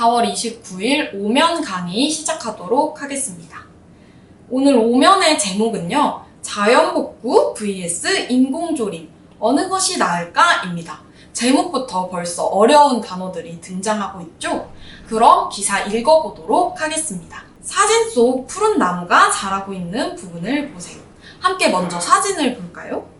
4월 29일 오면 강의 시작하도록 하겠습니다. 오늘 오면의 제목은요, 자연복구 vs 인공조림, 어느 것이 나을까? 입니다. 제목부터 벌써 어려운 단어들이 등장하고 있죠? 그럼 기사 읽어보도록 하겠습니다. 사진 속 푸른 나무가 자라고 있는 부분을 보세요. 함께 먼저 사진을 볼까요?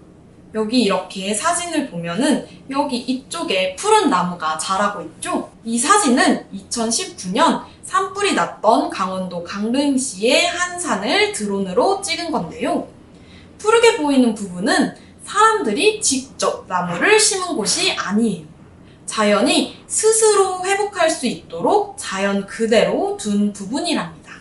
여기 이렇게 사진을 보면은 여기 이쪽에 푸른 나무가 자라고 있죠? 이 사진은 2019년 산불이 났던 강원도 강릉시의 한 산을 드론으로 찍은 건데요. 푸르게 보이는 부분은 사람들이 직접 나무를 심은 곳이 아니에요. 자연이 스스로 회복할 수 있도록 자연 그대로 둔 부분이랍니다.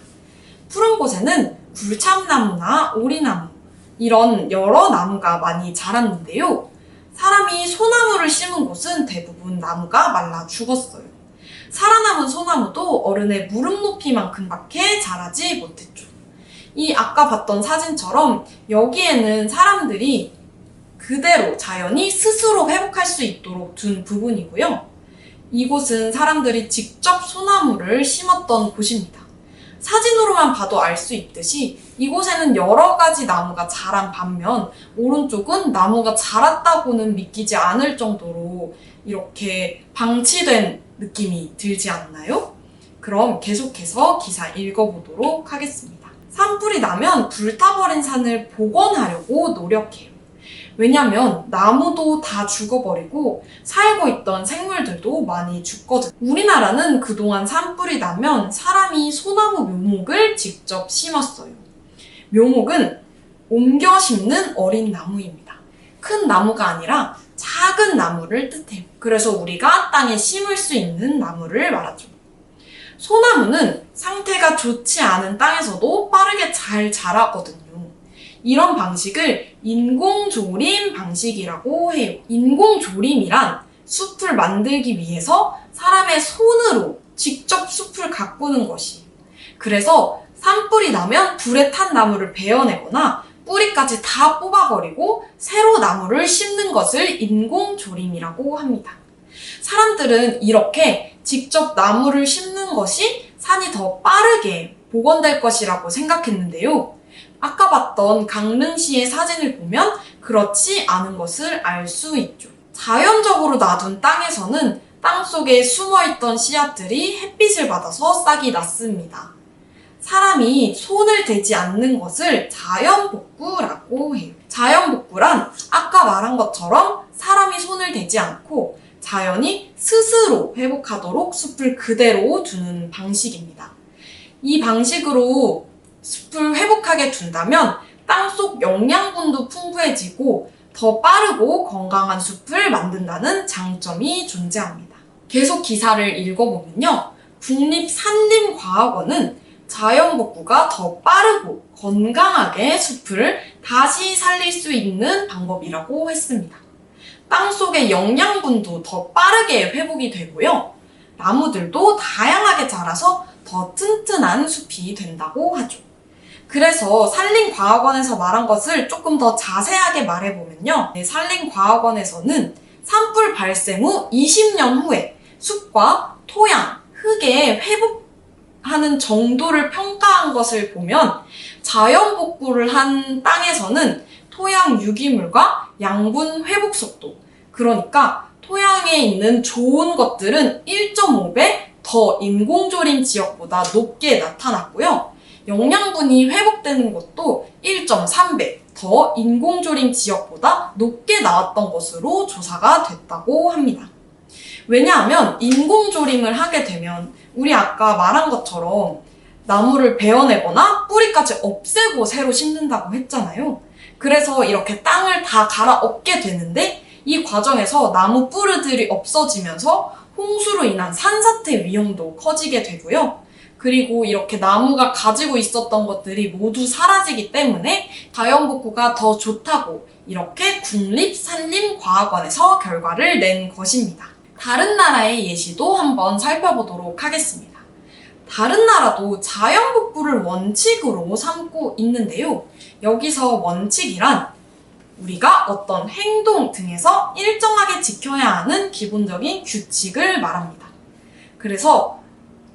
푸른 곳에는 불참나무나 오리나무, 이런 여러 나무가 많이 자랐는데요. 사람이 소나무를 심은 곳은 대부분 나무가 말라 죽었어요. 살아남은 소나무도 어른의 무릎 높이만큼밖에 자라지 못했죠. 이 아까 봤던 사진처럼 여기에는 사람들이 그대로 자연이 스스로 회복할 수 있도록 둔 부분이고요. 이곳은 사람들이 직접 소나무를 심었던 곳입니다. 사진으로만 봐도 알 수 있듯이 이곳에는 여러 가지 나무가 자란 반면 오른쪽은 나무가 자랐다고는 믿기지 않을 정도로 이렇게 방치된 느낌이 들지 않나요? 그럼 계속해서 기사 읽어보도록 하겠습니다. 산불이 나면 불타버린 산을 복원하려고 노력해요. 왜냐면 나무도 다 죽어버리고 살고 있던 생물들도 많이 죽거든요. 우리나라는 그동안 산불이 나면 사람이 소나무 묘목을 직접 심었어요. 묘목은 옮겨 심는 어린 나무입니다. 큰 나무가 아니라 작은 나무를 뜻해요. 그래서 우리가 땅에 심을 수 있는 나무를 말하죠. 소나무는 상태가 좋지 않은 땅에서도 빠르게 잘 자라거든요. 이런 방식을 인공조림 방식이라고 해요. 인공조림이란 숲을 만들기 위해서 사람의 손으로 직접 숲을 가꾸는 것이에요. 그래서 산불이 나면 불에 탄 나무를 베어내거나 뿌리까지 다 뽑아버리고 새로 나무를 심는 것을 인공조림이라고 합니다. 사람들은 이렇게 직접 나무를 심는 것이 산이 더 빠르게 복원될 것이라고 생각했는데요. 아까 봤던 강릉시의 사진을 보면 그렇지 않은 것을 알 수 있죠. 자연적으로 놔둔 땅에서는 땅속에 숨어있던 씨앗들이 햇빛을 받아서 싹이 났습니다. 사람이 손을 대지 않는 것을 자연복구라고 해요. 자연복구란 아까 말한 것처럼 사람이 손을 대지 않고 자연이 스스로 회복하도록 숲을 그대로 두는 방식입니다. 이 방식으로 숲을 회복하게 둔다면 땅속 영양분도 풍부해지고 더 빠르고 건강한 숲을 만든다는 장점이 존재합니다. 계속 기사를 읽어보면요. 국립산림과학원은 자연복구가 더 빠르고 건강하게 숲을 다시 살릴 수 있는 방법이라고 했습니다. 땅속의 영양분도 더 빠르게 회복이 되고요. 나무들도 다양하게 자라서 더 튼튼한 숲이 된다고 하죠. 그래서 산림과학원에서 말한 것을 조금 더 자세하게 말해보면요. 산림과학원에서는 산불 발생 후 20년 후에 숲과 토양, 흙의 회복하는 정도를 평가한 것을 보면 자연복구를 한 땅에서는 토양 유기물과 양분 회복 속도, 그러니까 토양에 있는 좋은 것들은 1.5배 더 인공조림 지역보다 높게 나타났고요. 영양분이 회복되는 것도 1.3배 더 인공조림 지역보다 높게 나왔던 것으로 조사가 됐다고 합니다. 왜냐하면 인공조림을 하게 되면 우리 아까 말한 것처럼 나무를 베어내거나 뿌리까지 없애고 새로 심는다고 했잖아요. 그래서 이렇게 땅을 다 갈아엎게 되는데 이 과정에서 나무 뿌리들이 없어지면서 홍수로 인한 산사태 위험도 커지게 되고요. 그리고 이렇게 나무가 가지고 있었던 것들이 모두 사라지기 때문에 자연복구가 더 좋다고 이렇게 국립산림과학원에서 결과를 낸 것입니다. 다른 나라의 예시도 한번 살펴보도록 하겠습니다. 다른 나라도 자연복구를 원칙으로 삼고 있는데요. 여기서 원칙이란 우리가 어떤 행동 등에서 일정하게 지켜야 하는 기본적인 규칙을 말합니다. 그래서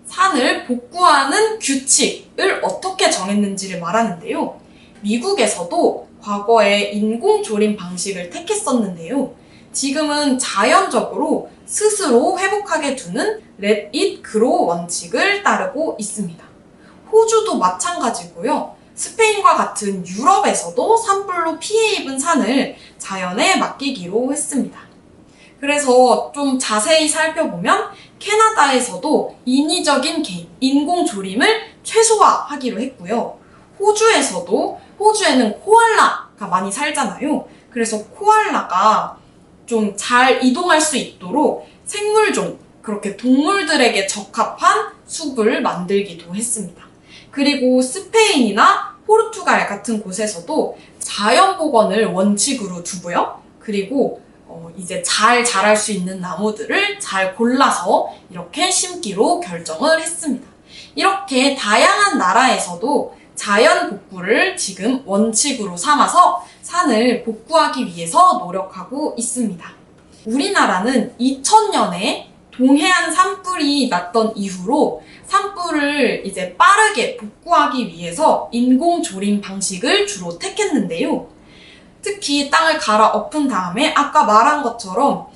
산을 복구하는 규칙을 어떻게 정했는지를 말하는데요. 미국에서도 과거에 인공조림 방식을 택했었는데요. 지금은 자연적으로 스스로 회복하게 두는 Let it grow 원칙을 따르고 있습니다. 호주도 마찬가지고요. 스페인과 같은 유럽에서도 산불로 피해 입은 산을 자연에 맡기기로 했습니다. 그래서 좀 자세히 살펴보면 캐나다에서도 인위적인 개입, 인공조림을 최소화하기로 했고요. 호주에는 코알라가 많이 살잖아요. 그래서 코알라가 좀 잘 이동할 수 있도록 생물종, 그렇게 동물들에게 적합한 숲을 만들기도 했습니다. 그리고 스페인이나 포르투갈 같은 곳에서도 자연복원을 원칙으로 두고요. 그리고 이제 잘 자랄 수 있는 나무들을 잘 골라서 이렇게 심기로 결정을 했습니다. 이렇게 다양한 나라에서도 자연 복구를 지금 원칙으로 삼아서 산을 복구하기 위해서 노력하고 있습니다. 우리나라는 2000년에 동해안 산불이 났던 이후로 산불을 이제 빠르게 복구하기 위해서 인공조림 방식을 주로 택했는데요. 특히 땅을 갈아 엎은 다음에 아까 말한 것처럼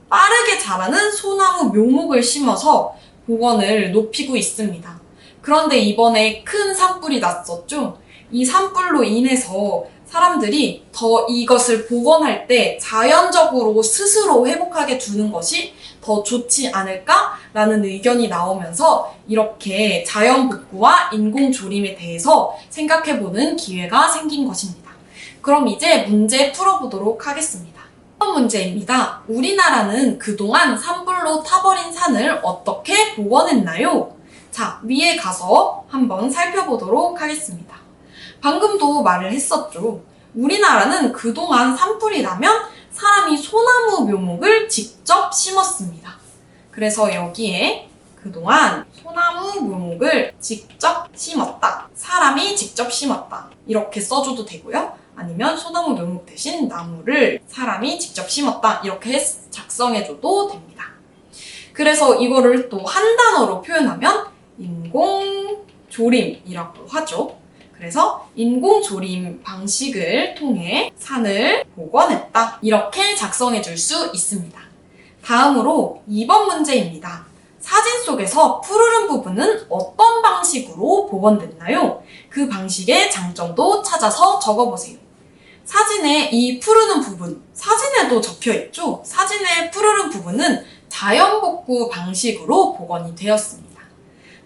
빠르게 자라는 소나무 묘목을 심어서 복원을 높이고 있습니다. 그런데 이번에 큰 산불이 났었죠. 이 산불로 인해서 사람들이 더 이것을 복원할 때 자연적으로 스스로 회복하게 두는 것이 더 좋지 않을까라는 의견이 나오면서 이렇게 자연 복구와 인공 조림에 대해서 생각해보는 기회가 생긴 것입니다. 그럼 이제 문제 풀어보도록 하겠습니다. 첫 번째 문제입니다. 우리나라는 그동안 산불로 타버린 산을 어떻게 복원했나요? 자, 위에 가서 한번 살펴보도록 하겠습니다. 방금도 말을 했었죠. 우리나라는 그동안 산불이 나면 사람이 소나무 묘목을 직접 심었습니다. 그래서 여기에 그동안 소나무 묘목을 직접 심었다. 사람이 직접 심었다. 이렇게 써줘도 되고요. 아니면 소나무 묘목 대신 나무를 사람이 직접 심었다. 이렇게 작성해줘도 됩니다. 그래서 이거를 또 한 단어로 표현하면 인공조림이라고 하죠. 그래서 인공조림 방식을 통해 산을 복원했다. 이렇게 작성해 줄 수 있습니다. 다음으로 2번 문제입니다. 사진 속에서 푸르른 부분은 어떤 방식으로 복원됐나요? 그 방식의 장점도 찾아서 적어보세요. 사진에 이 푸르른 부분, 사진에도 적혀있죠? 사진의 푸르른 부분은 자연복구 방식으로 복원이 되었습니다.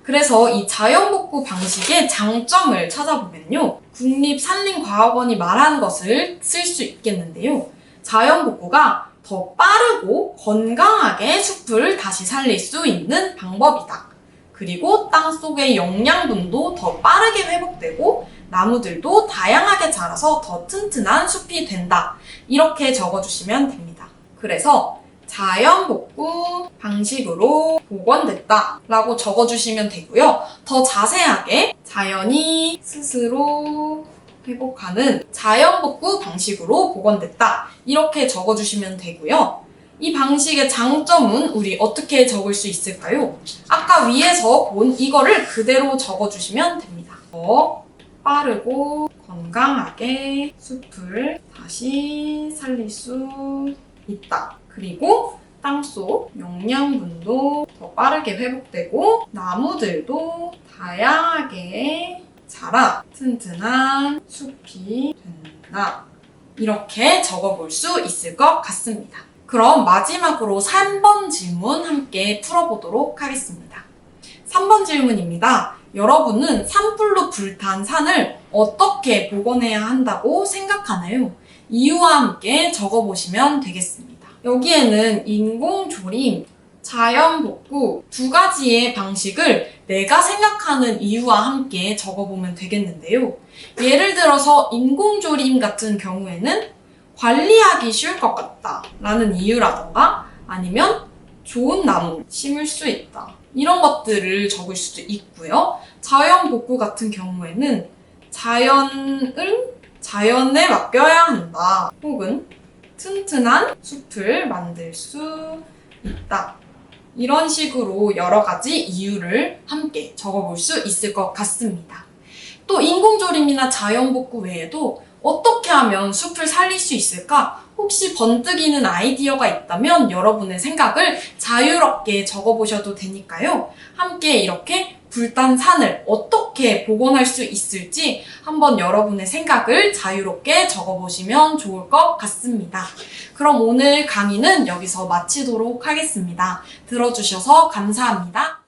그래서 이 자연복구 방식의 장점을 찾아보면요. 국립산림과학원이 말한 것을 쓸 수 있겠는데요. 자연복구가 더 빠르고 건강하게 숲을 다시 살릴 수 있는 방법이다. 그리고 땅속의 영양분도 더 빠르게 회복되고 나무들도 다양하게 자라서 더 튼튼한 숲이 된다. 이렇게 적어주시면 됩니다. 그래서 자연복구 방식으로 복원됐다 라고 적어주시면 되고요. 더 자세하게 자연이 스스로 회복하는 자연복구 방식으로 복원됐다 이렇게 적어주시면 되고요. 이 방식의 장점은 우리 어떻게 적을 수 있을까요? 아까 위에서 본 이거를 그대로 적어주시면 됩니다. 더 빠르고 건강하게 숲을 다시 살릴 수 있다. 그리고 땅속 영양분도 더 빠르게 회복되고 나무들도 다양하게 자라 튼튼한 숲이 된다. 이렇게 적어볼 수 있을 것 같습니다. 그럼 마지막으로 3번 질문 함께 풀어보도록 하겠습니다. 3번 질문입니다. 여러분은 산불로 불탄 산을 어떻게 복원해야 한다고 생각하나요? 이유와 함께 적어보시면 되겠습니다. 여기에는 인공조림, 자연복구 두 가지의 방식을 내가 생각하는 이유와 함께 적어보면 되겠는데요. 예를 들어서 인공조림 같은 경우에는 관리하기 쉬울 것 같다 라는 이유라던가 아니면 좋은 나무 심을 수 있다 이런 것들을 적을 수도 있고요. 자연복구 같은 경우에는 자연에 맡겨야 한다 혹은 튼튼한 숲을 만들 수 있다 이런 식으로 여러 가지 이유를 함께 적어볼 수 있을 것 같습니다. 또 인공조림이나 자연복구 외에도 어떻게 하면 숲을 살릴 수 있을까? 혹시 번뜩이는 아이디어가 있다면 여러분의 생각을 자유롭게 적어보셔도 되니까요. 함께 이렇게 불탄 산을 어떻게 복원할 수 있을지 한번 여러분의 생각을 자유롭게 적어보시면 좋을 것 같습니다. 그럼 오늘 강의는 여기서 마치도록 하겠습니다. 들어주셔서 감사합니다.